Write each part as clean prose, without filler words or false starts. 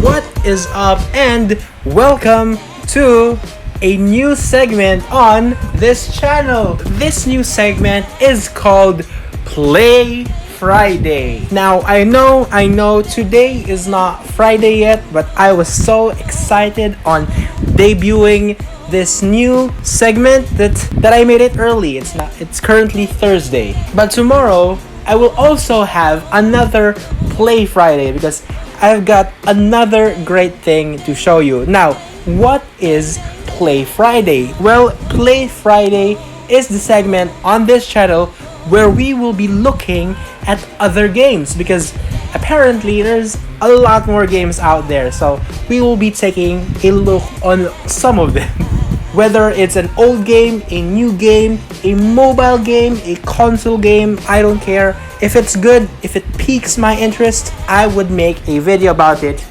What is up, and welcome to a new segment on this channel. This new segment is called Play Friday. Now, I know today is not Friday yet, but I was so excited on debuting this new segment that I made it early. It's currently Thursday. But tomorrow I will also have another Play Friday because I've got another great thing to show you. Now, what is Play Friday? Well, Play Friday is the segment on this channel where we will be looking at other games because apparently there's a lot more games out there. So we will be taking a look on some of them. Whether it's an old game, a new game, a mobile game, a console game, I don't care. If it's good, if it piques my interest, I would make a video about it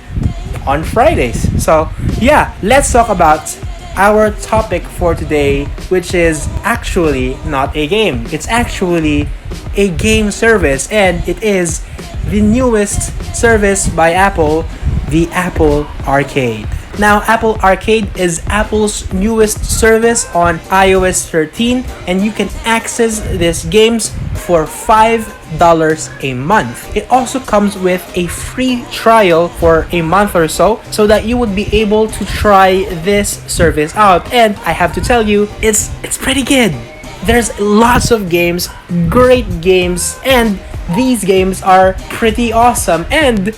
on Fridays. So yeah, let's talk about our topic for today, which is actually not a game. It's actually a game service, and it is the newest service by Apple, the Apple Arcade. Now, Apple Arcade is Apple's newest service on iOS 13, and you can access these games for $5 a month. It also comes with a free trial for a month or so that you would be able to try this service out. And I have to tell you, it's pretty good. There's lots of games, great games, and these games are pretty awesome. And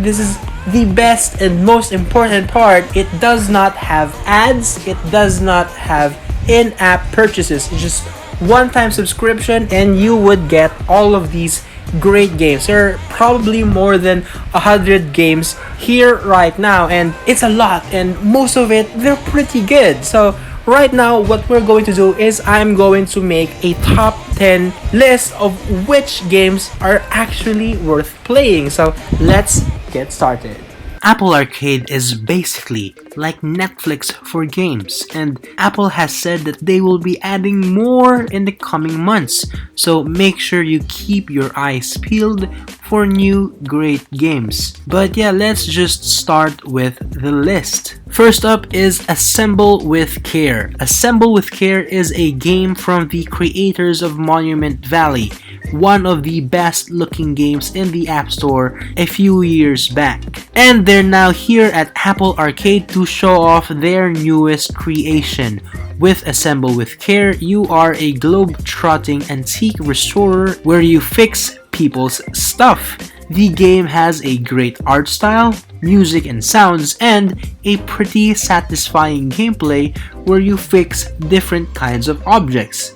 this is the best and most important part, it does not have ads, it does not have in-app purchases. It's just one-time subscription and you would get all of these great games. There are probably more than 100 games here right now, and it's a lot, and most of it, they're pretty good. So right now, what we're going to do is I'm going to make a top 10 list of which games are actually worth playing. So let's get started. Apple Arcade is basically like Netflix for games, and Apple has said that they will be adding more in the coming months. So make sure you keep your eyes peeled for new great games. But yeah, let's just start with the list. First up is Assemble with Care. Assemble with Care is a game from the creators of Monument Valley, one of the best looking games in the App Store a few years back. And they're now here at Apple Arcade to show off their newest creation. With Assemble with Care, you are a globe-trotting antique restorer where you fix people's stuff. The game has a great art style, music and sounds, and a pretty satisfying gameplay where you fix different kinds of objects.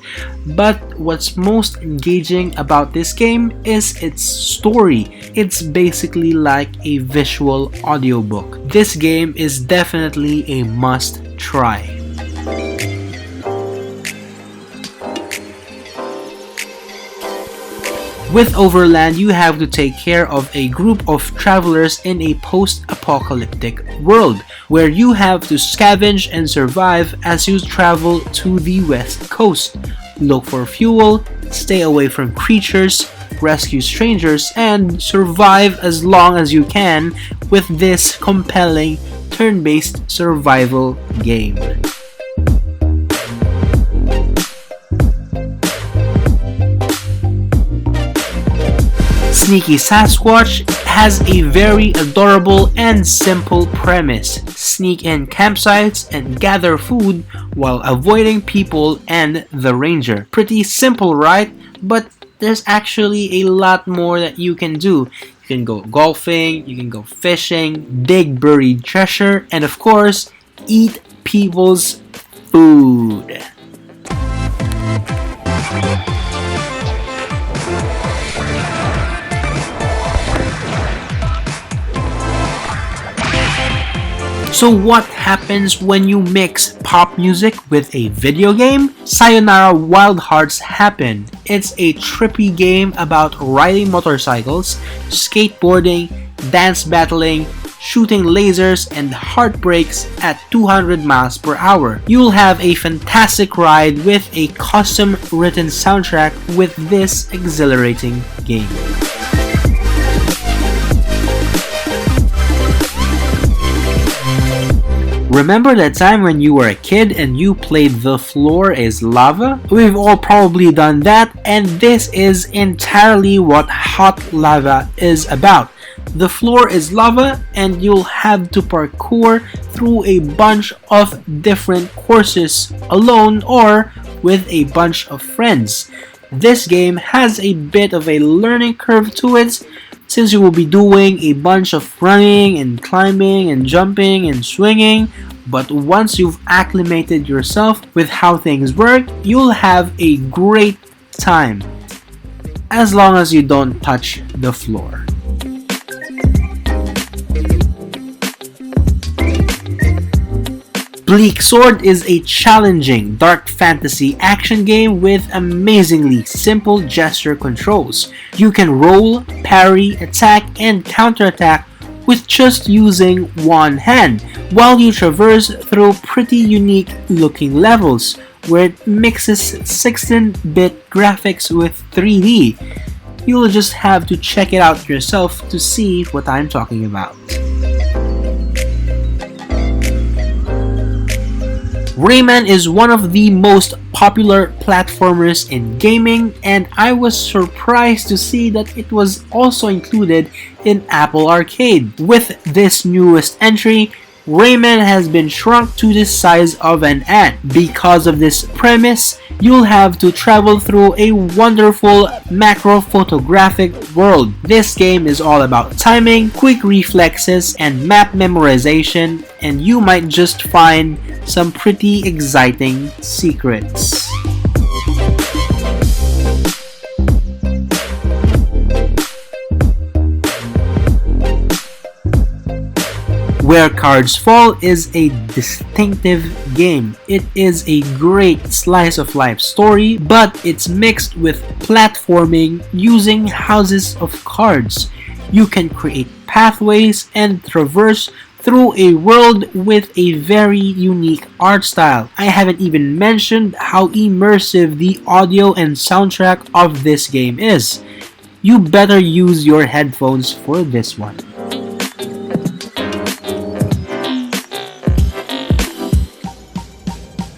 But what's most engaging about this game is its story. It's basically like a visual audiobook. This game is definitely a must try. With Overland, you have to take care of a group of travelers in a post-apocalyptic world, where you have to scavenge and survive as you travel to the west coast. Look for fuel, stay away from creatures, rescue strangers, and survive as long as you can with this compelling turn-based survival game. Sneaky Sasquatch has a very adorable and simple premise. Sneak in campsites and gather food while avoiding people and the ranger. Pretty simple, right? But there's actually a lot more that you can do. You can go golfing, you can go fishing, dig buried treasure, and of course, eat people's food. So what happens when you mix pop music with a video game? Sayonara Wild Hearts happen. It's a trippy game about riding motorcycles, skateboarding, dance battling, shooting lasers, and heartbreaks at 200 miles per hour. You'll have a fantastic ride with a custom written soundtrack with this exhilarating game. Remember that time when you were a kid and you played The Floor is Lava? We've all probably done that, and this is entirely what Hot Lava is about. The floor is lava and you'll have to parkour through a bunch of different courses alone or with a bunch of friends. This game has a bit of a learning curve to it, since you will be doing a bunch of running and climbing and jumping and swinging, but once you've acclimated yourself with how things work, you'll have a great time, as long as you don't touch the floor. Bleak Sword is a challenging dark fantasy action game with amazingly simple gesture controls. You can roll, parry, attack, and counterattack with just using one hand, while you traverse through pretty unique looking levels where it mixes 16-bit graphics with 3D. You'll just have to check it out yourself to see what I'm talking about. Rayman is one of the most popular platformers in gaming, and I was surprised to see that it was also included in Apple Arcade. With this newest entry, Rayman has been shrunk to the size of an ant. Because of this premise, you'll have to travel through a wonderful macro-photographic world. This game is all about timing, quick reflexes, and map memorization, and you might just find some pretty exciting secrets. Where Cards Fall is a distinctive game. It is a great slice of life story, but it's mixed with platforming using houses of cards. You can create pathways and traverse through a world with a very unique art style. I haven't even mentioned how immersive the audio and soundtrack of this game is. You better use your headphones for this one.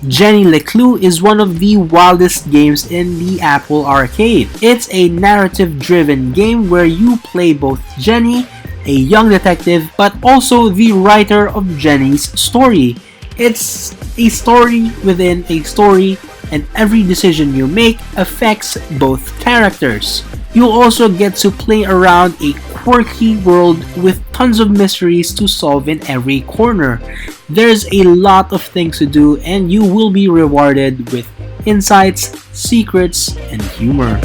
Jenny LeClue is one of the wildest games in the Apple Arcade. It's a narrative-driven game where you play both Jenny, a young detective, but also the writer of Jenny's story. It's a story within a story, and every decision you make affects both characters. You'll also get to play around a quirky world with tons of mysteries to solve in every corner. There's a lot of things to do, and you will be rewarded with insights, secrets, and humor.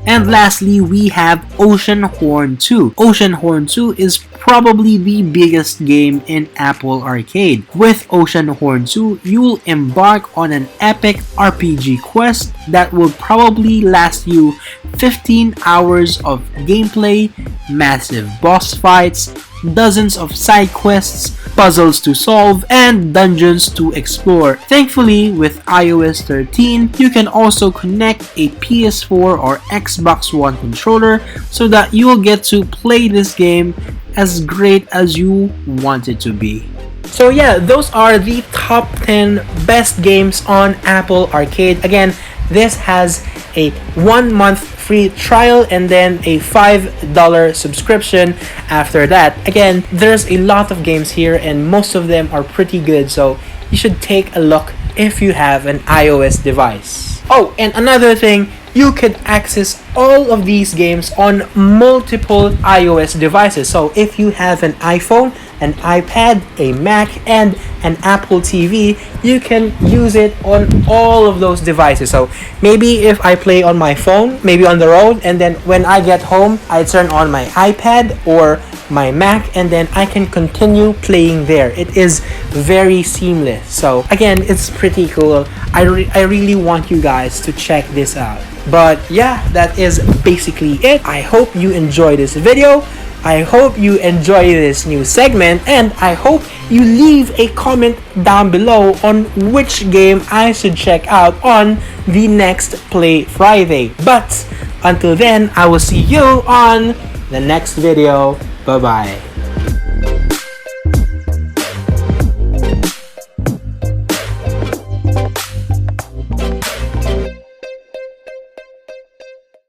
And lastly, we have Oceanhorn 2. Oceanhorn 2 is probably the biggest game in Apple Arcade. With Oceanhorn 2, you'll embark on an epic RPG quest that will probably last you 15 hours of gameplay, massive boss fights, dozens of side quests, puzzles to solve, and dungeons to explore. Thankfully, with iOS 13, you can also connect a PS4 or Xbox One controller so that you'll get to play this game as great as you want it to be. So yeah, those are the top 10 best games on Apple Arcade. Again, this has a 1-month free trial and then a $5 subscription after that. Again, there's a lot of games here and most of them are pretty good, so you should take a look if you have an iOS device. Oh, and another thing, you could access all of these games on multiple iOS devices. So if you have an iPhone, an iPad, a Mac, and an Apple TV, you can use it on all of those devices. So maybe if I play on my phone, maybe on the road, and then when I get home, I turn on my iPad or my Mac, and then I can continue playing there. It is very seamless. So again, it's pretty cool. I really want you guys to check this out. But yeah, that is basically it. I hope you enjoyed this video. I hope you enjoy this new segment, and I hope you leave a comment down below on which game I should check out on the next Play Friday. But Until then, I will see you on the next video. Bye-bye.